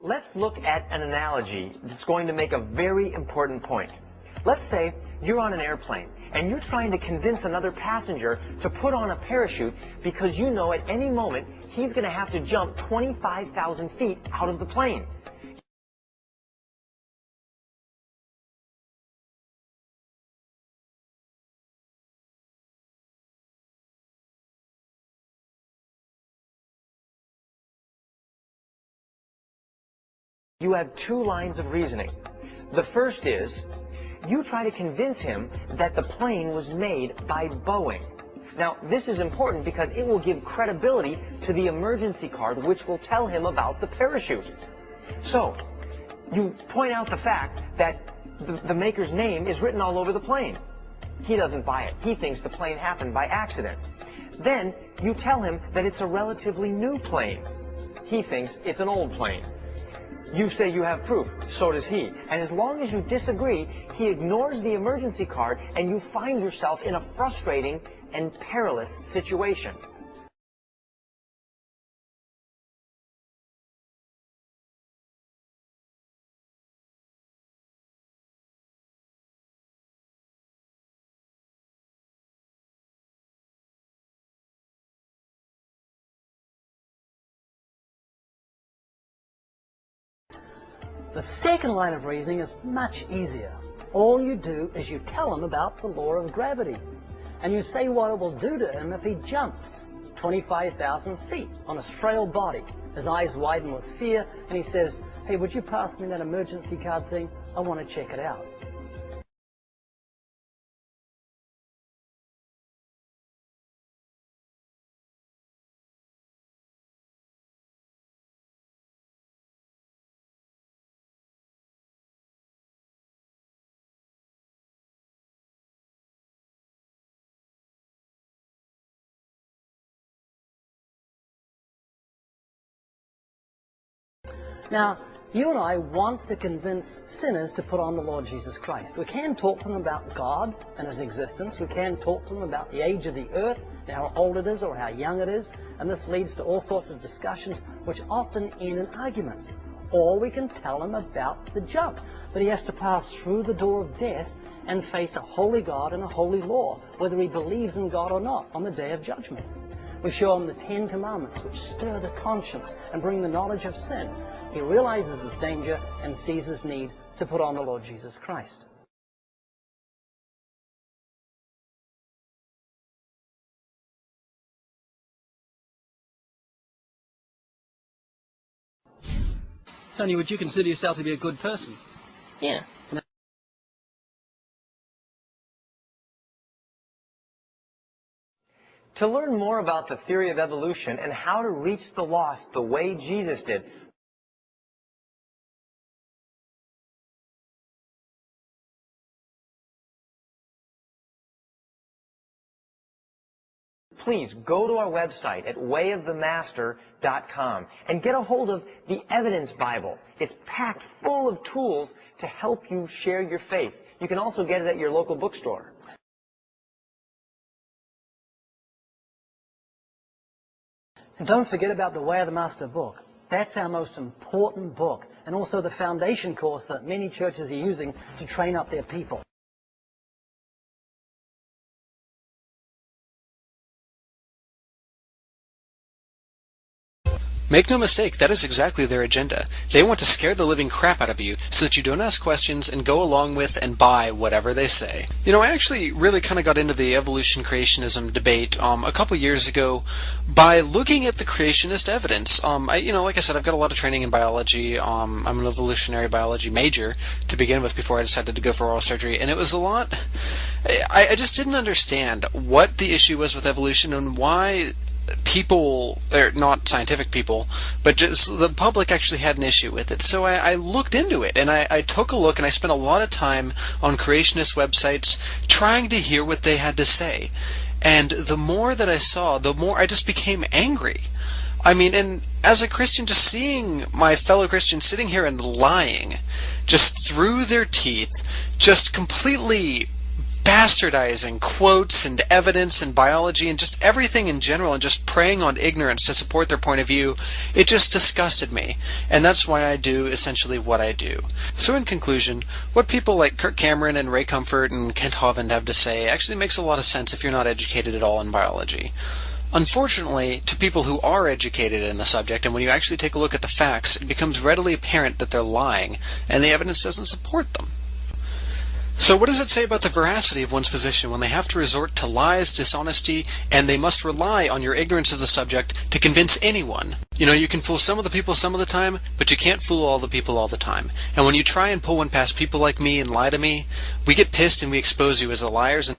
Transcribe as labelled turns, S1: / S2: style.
S1: Let's look at an analogy that's going to make a very important point. Let's say you're on an airplane and you're trying to convince another passenger to put on a parachute because you know at any moment he's going to have to jump 25,000 feet out of the plane. You have two lines of reasoning. The first is, you try to convince him that the plane was made by Boeing. Now, this is important because it will give credibility to the emergency card, which will tell him about the parachute. So, you point out the fact that the maker's name is written all over the plane. He doesn't buy it. He thinks the plane happened by accident. Then, you tell him that it's a relatively new plane. He thinks it's an old plane. You say you have proof, so does he. And as long as you disagree, he ignores the emergency card and you find yourself in a frustrating and perilous situation.
S2: The second line of reasoning is much easier. All you do is you tell him about the law of gravity. And you say what it will do to him if he jumps 25,000 feet on his frail body. His eyes widen with fear, and he says, "Hey, would you pass me that emergency card thing? I want to check it out." Now, you and I want to convince sinners to put on the Lord Jesus Christ. We can talk to them about God and His existence. We can talk to them about the age of the earth, and how old it is or how young it is. And this leads to all sorts of discussions which often end in arguments. Or we can tell him about the jump, that he has to pass through the door of death and face a holy God and a holy law, whether he believes in God or not, on the day of judgment. We show him the 10 Commandments, which stir the conscience and bring the knowledge of sin. He realizes his danger and sees his need to put on the Lord Jesus Christ. Tony, would you consider yourself to be a good person?
S1: Yeah. To learn more about the theory of evolution and how to reach the lost the way Jesus did, please go to our website at wayofthemaster.com and get a hold of the Evidence Bible. It's packed full of tools to help you share your faith. You can also get it at your local bookstore.
S2: And don't forget about the Way of the Master book. That's our most important book, and also the foundation course that many churches are using to train up their people.
S3: Make no mistake, that is exactly their agenda. They want to scare the living crap out of you so that you don't ask questions and go along with and buy whatever they say. You know, I actually really kind of got into the evolution-creationism debate a couple years ago by looking at the creationist evidence. Like I said, I've got a lot of training in biology. I'm an evolutionary biology major to begin with before I decided to go for oral surgery, and it was a lot. I just didn't understand what the issue was with evolution and why people, or not scientific people, but just the public actually had an issue with it. So I looked into it, and I took a look, and I spent a lot of time on creationist websites trying to hear what they had to say. And the more that I saw, the more I just became angry. I mean, and as a Christian, just seeing my fellow Christians sitting here and lying just through their teeth, just completely bastardizing quotes and evidence and biology and just everything in general and just preying on ignorance to support their point of view, it just disgusted me. And that's why I do essentially what I do. So in conclusion, what people like Kirk Cameron and Ray Comfort and Kent Hovind have to say actually makes a lot of sense if you're not educated at all in biology. Unfortunately, to people who are educated in the subject, and when you actually take a look at the facts, it becomes readily apparent that they're lying, and the evidence doesn't support them. So what does it say about the veracity of one's position when they have to resort to lies, dishonesty, and they must rely on your ignorance of the subject to convince anyone? You know, you can fool some of the people some of the time, but you can't fool all the people all the time. And when you try and pull one past people like me and lie to me, we get pissed and we expose you as the liars.